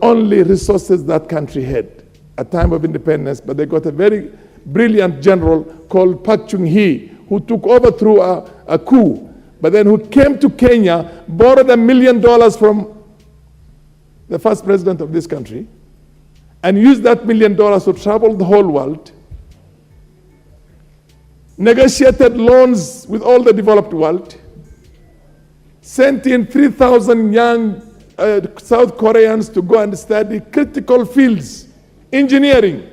only resources that country had at time of independence, but they got a very brilliant general called Pak Chung-hee, who took over through a coup, but then who came to Kenya, borrowed $1 million from the first president of this country, and used that $1 million to travel the whole world, negotiated loans with all the developed world, sent in 3,000 young South Koreans to go and study critical fields, engineering,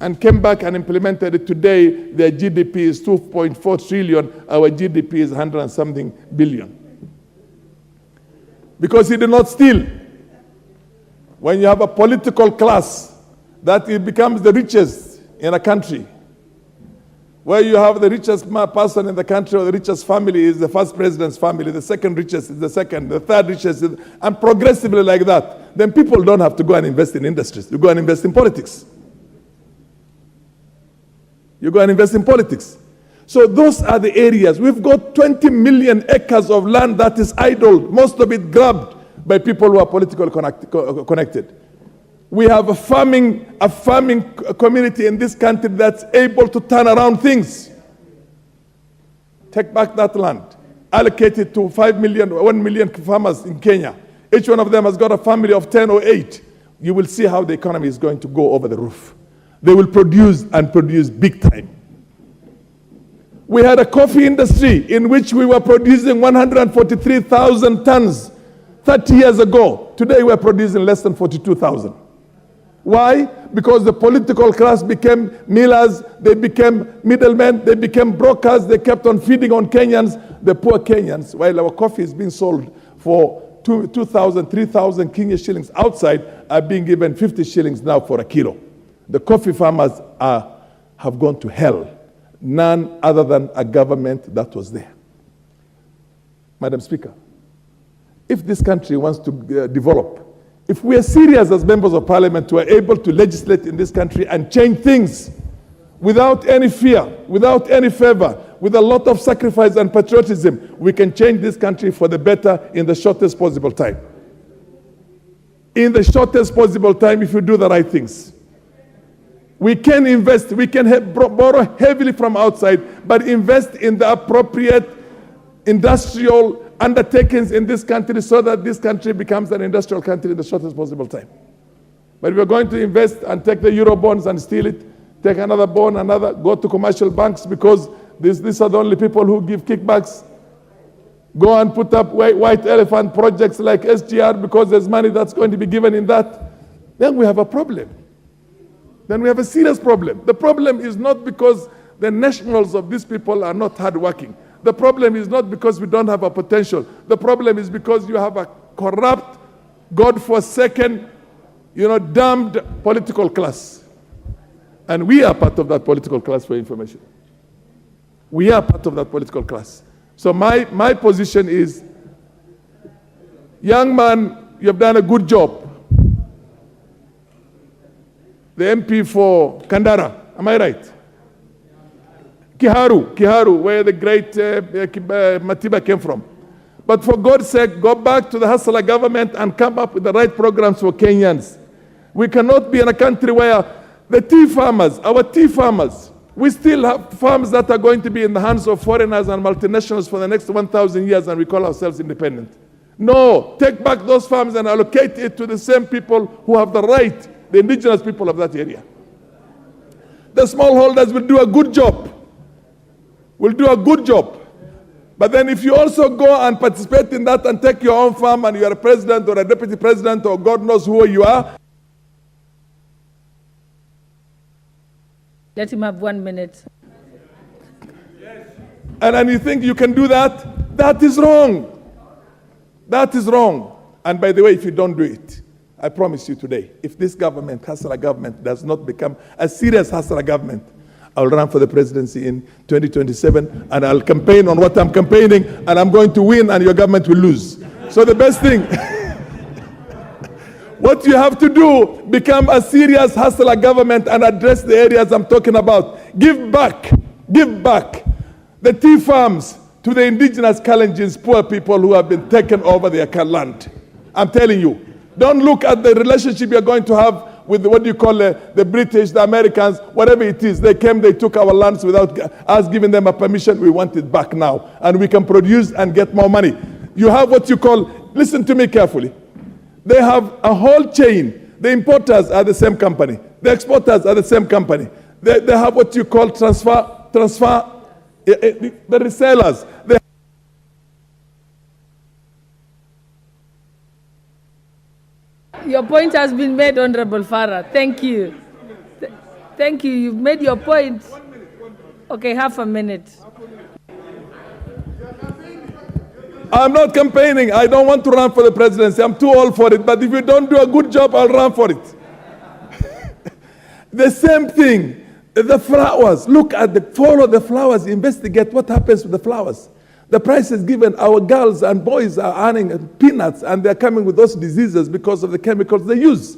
and came back and implemented it. Today, their GDP is 2.4 trillion. Our GDP is 100 and something billion. Because he did not steal. When you have a political class that it becomes the richest in a country, where you have the richest person in the country or the richest family is the first president's family, the second richest is the second, the third richest is, and progressively like that, then people don't have to go and invest in industries. You go and invest in politics. You go and invest in politics. So those are the areas. We've got 20 million acres of land that is idle, most of it grabbed by people who are politically connected. We have a farming community in this country that's able to turn around things. Take back that land. Allocate it to 1 million farmers in Kenya. Each one of them has got a family of 10 or 8. You will see how the economy is going to go over the roof. They will produce and produce big time. We had a coffee industry in which we were producing 143,000 tons 30 years ago. Today we're producing less than 42,000. Why? Because the political class became millers, they became middlemen, they became brokers, they kept on feeding on Kenyans, the poor Kenyans, while our coffee is being sold for 2,000, 3,000 Kenya shillings outside, are being given 50 shillings now for a kilo. The coffee farmers have gone to hell, none other than a government that was there. Madam Speaker, if this country wants to develop, if we are serious as members of parliament to are able to legislate in this country and change things without any fear, without any favor, with a lot of sacrifice and patriotism, we can change this country for the better in the shortest possible time. In the shortest possible time, if you do the right things. We can invest, we can borrow heavily from outside, but invest in the appropriate industrial undertakings in this country so that this country becomes an industrial country in the shortest possible time. But we're going to invest and take the Euro bonds and steal it, take another bond, go to commercial banks because these are the only people who give kickbacks. Go and put up white elephant projects like SGR because there's money that's going to be given in that. Then we have a problem. Then we have a serious problem. The problem is not because the nationals of these people are not hardworking. The problem is not because we don't have a potential. The problem is because you have a corrupt, God-forsaken, damned political class. And we are part of that political class, for information. We are part of that political class. So my position is, young man, you have done a good job. The MP for Kandara, am I right? Kiharu, where the great Matiba came from. But for God's sake, go back to the Hasala government and come up with the right programs for Kenyans. We cannot be in a country where the tea farmers, our tea farmers, we still have farms that are going to be in the hands of foreigners and multinationals for the next 1,000 years and we call ourselves independent. No, take back those farms and allocate it to the same people who have the right, the indigenous people of that area. The smallholders will do a good job. But then if you also go and participate in that and take your own farm and you are a president or a deputy president or God knows who you are. Let him have 1 minute. And you think you can do that? That is wrong. That is wrong. And by the way, if you don't do it, I promise you today, if this government, Hasala government, does not become a serious Hasala government, I'll run for the presidency in 2027 and I'll campaign on what I'm campaigning and I'm going to win and your government will lose. So the best thing, what you have to do, become a serious Hasala government and address the areas I'm talking about. Give back the tea farms to the indigenous Kalenjins, poor people who have been taken over their land. I'm telling you, Don't look at the relationship you're going to have with what you call the British, the Americans, whatever it is. They came, they took our lands without us giving them a permission. We want it back now. And we can produce and get more money. You have what you call, listen to me carefully. They have a whole chain. The importers are the same company. The exporters are the same company. They have what you call transfer, the resellers. Your point has been made, Honorable Farah. Thank you. Thank you. You've made your point. Okay, half a minute. I'm not campaigning. I don't want to run for the presidency. I'm too old for it. But if you don't do a good job, I'll run for it. The same thing. The flowers. Look at follow the flowers. Investigate what happens with the flowers. The prices given, our girls and boys are earning peanuts, and they're coming with those diseases because of the chemicals they use.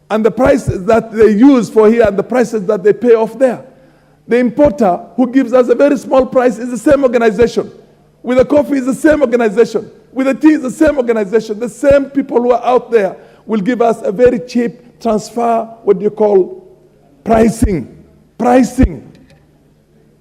And the prices that they use for here and the prices that they pay off there. The importer who gives us a very small price is the same organization. With the coffee, is the same organization. With the tea, is the same organization. The same people who are out there will give us a very cheap transfer, what you call pricing. Pricing.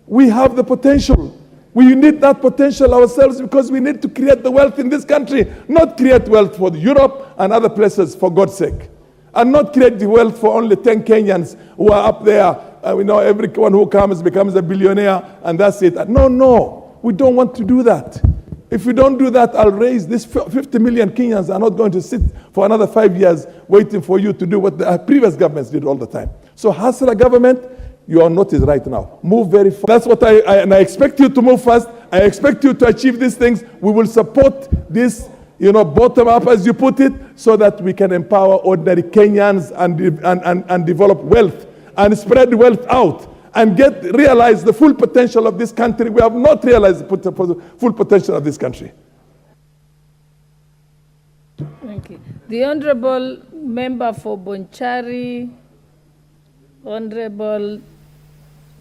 We have the potential. We need that potential ourselves because we need to create the wealth in this country, not create wealth for Europe and other places, for God's sake. And not create the wealth for only 10 Kenyans who are up there. We know everyone who comes becomes a billionaire and that's it. No, we don't want to do that. If we don't do that, I'll raise this 50 million Kenyans are not going to sit for another 5 years waiting for you to do what the previous governments did all the time. So hustler government, you are noticed right now. Move very fast. That's what I expect you to move fast. I expect you to achieve these things. We will support this, bottom up, as you put it, so that we can empower ordinary Kenyans and develop wealth and spread wealth out and realize the full potential of this country. We have not realized the full potential of this country. Thank you. The Honorable Member for Bonchari, Honorable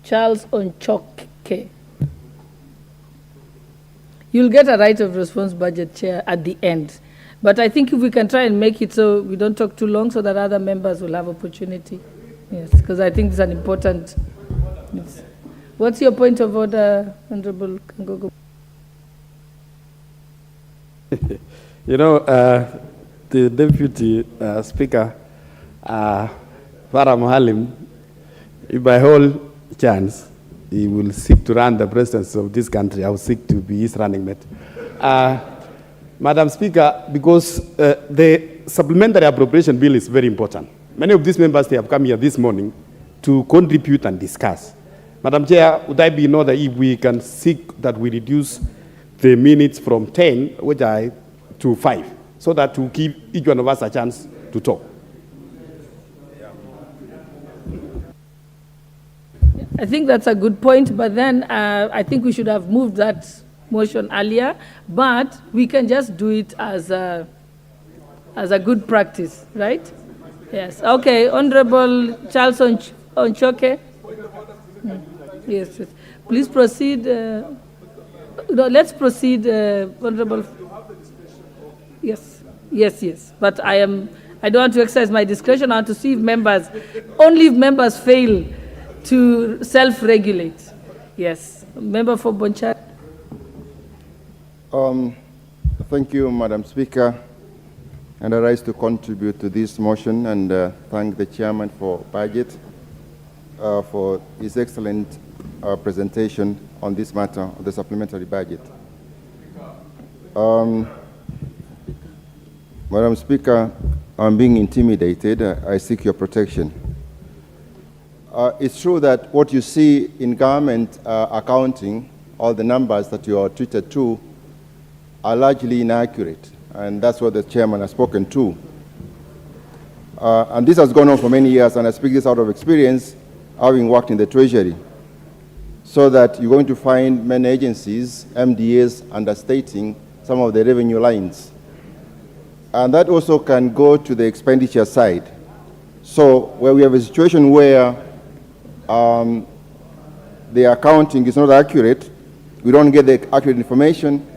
Charles Onchoke. You'll get a right of response, Budget Chair, at the end. But I think if we can try and make it so we don't talk too long so that other members will have opportunity. Yes, because I think it's an important... Yes. What's your point of order, Honorable Kangogo? The Deputy Speaker, Farah Mohalim, by whole chance, he will seek to run the presidency of this country. I will seek to be his running mate. Madam Speaker, because the supplementary appropriation bill is very important. Many of these members, they have come here this morning to contribute and discuss. Madam Chair, would I be in order if we can seek that we reduce the minutes from 10, to 5, so that to give each one of us a chance to talk? I think that's a good point, but then I think we should have moved that motion earlier, but we can just do it as a good practice, right? Yes. Okay, Honorable Charles Onchoke. Yes. Please proceed. No, let's proceed, Honorable. Yes. But I don't want to exercise my discretion. I want to see if only if members fail to self-regulate. Yes. Member for Bonchari. Thank you, Madam Speaker. And I rise to contribute to this motion and thank the Chairman for Budget for his excellent presentation on this matter of the supplementary budget. Madam Speaker, I'm being intimidated. I seek your protection. It's true that what you see in government accounting, all the numbers that you are treated to, are largely inaccurate, and that's what the Chairman has spoken to. And this has gone on for many years, and I speak this out of experience, having worked in the Treasury, so that you're going to find many agencies, MDAs, understating some of the revenue lines. And that also can go to the expenditure side. So where we have a situation where the accounting is not accurate, we don't get the accurate information,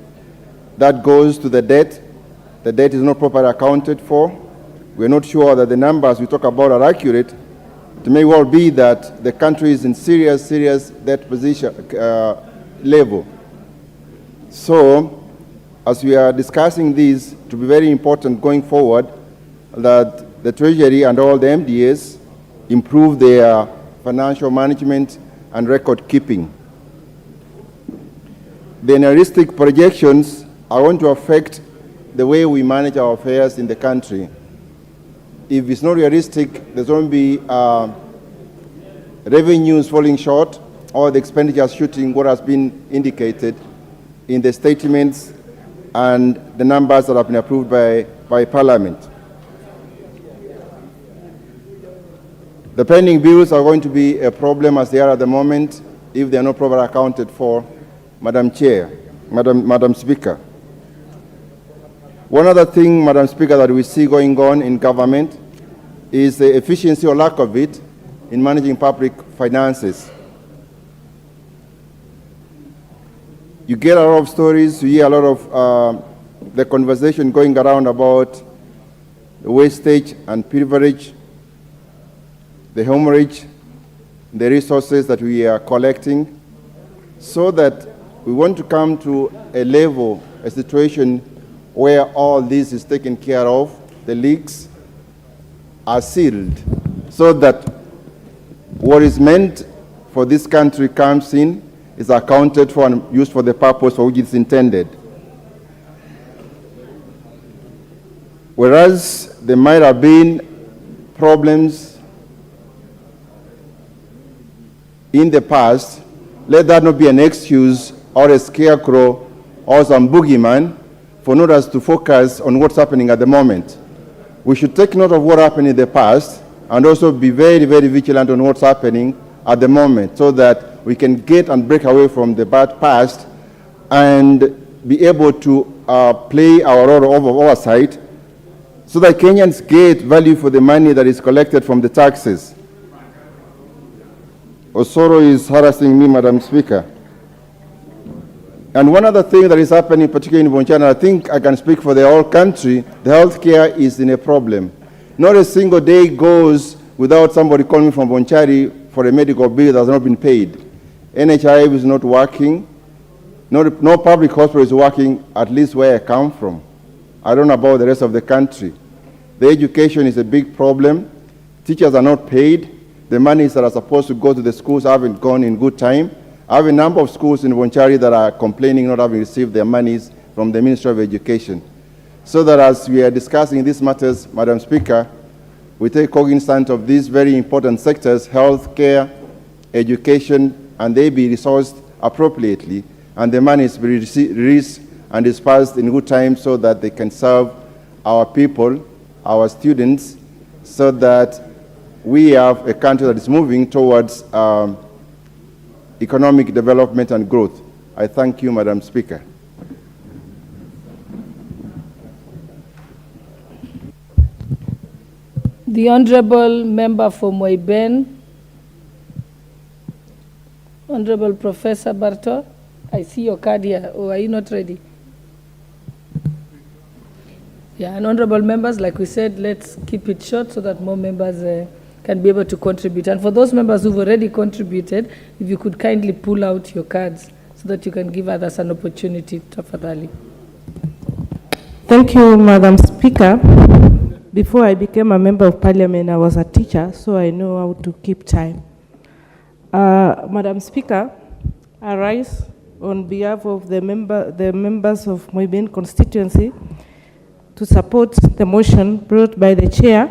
that goes to the debt is not properly accounted for, we're not sure that the numbers we talk about are accurate, it may well be that the country is in serious debt position level. So, as we are discussing this, to be very important going forward that the Treasury and all the MDAs improve their financial management and record keeping. The unrealistic projections are going to affect the way we manage our affairs in the country. If it's not realistic, there's going to be revenues falling short or the expenditures shooting what has been indicated in the statements and the numbers that have been approved by Parliament. The pending bills are going to be a problem as they are at the moment if they are not properly accounted for, Madam Chair, Madam Speaker. One other thing, Madam Speaker, that we see going on in government is the efficiency or lack of it in managing public finances. You get a lot of stories, you hear a lot of the conversation going around about the wastage and privilege, the hemorrhage, the resources that we are collecting, so that we want to come to a level, a situation where all this is taken care of, the leaks are sealed, so that what is meant for this country comes in, is accounted for and used for the purpose for which it's intended. Whereas there might have been problems in the past, let that not be an excuse or a scarecrow or some boogeyman for not us to focus on what's happening at the moment. We should take note of what happened in the past and also be very vigilant on what's happening at the moment so that we can get and break away from the bad past and be able to play our role of oversight so that Kenyans get value for the money that is collected from the taxes. Osoro is harassing me, Madam Speaker. And one other thing that is happening, particularly in Bonchari, I think I can speak for the whole country, the healthcare is in a problem. Not a single day goes without somebody calling from Bonchari for a medical bill that has not been paid. NHIF is not working. No public hospital is working, at least where I come from. I don't know about the rest of the country. The education is a big problem. Teachers are not paid. The monies that are supposed to go to the schools haven't gone in good time. I have a number of schools in Bonchari that are complaining not having received their monies from the Ministry of Education. So that as we are discussing these matters, Madam Speaker, we take cognizance of these very important sectors, health care, education, and they be resourced appropriately, and the money is released and dispersed in good time so that they can serve our people, our students, so that we have a country that is moving towards economic development and growth. I thank you, Madam Speaker. The Honourable Member for Moiben, Honourable Professor Barto, I see your card here. Oh, are you not ready? Yeah, and honourable members, like we said, let's keep it short so that more members can be able to contribute. And for those members who've already contributed, if you could kindly pull out your cards so that you can give others an opportunity. Tafadhali. Thank you, Madam Speaker. Before I became a member of parliament, I was a teacher, so I know how to keep time. Madam Speaker, I rise on behalf of the members of Moiben constituency to support the motion brought by the chair.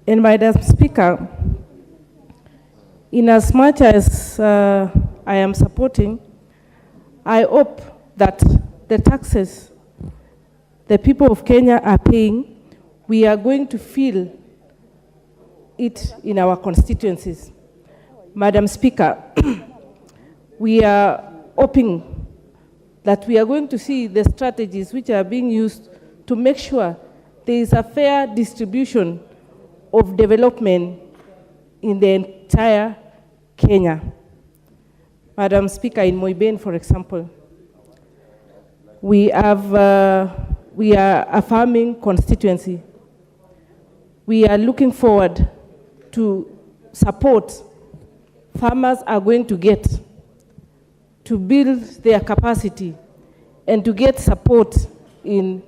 And Madam Speaker, in as much as I am supporting, I hope that the taxes the people of Kenya are paying, we are going to feel it in our constituencies. Madam Speaker, we are hoping that we are going to see the strategies which are being used to make sure there is a fair distribution of development in the entire Kenya. Madam Speaker, in Moiben, for example, we are a farming constituency. we are looking forward to support farmers are going to get to build their capacity and to get support in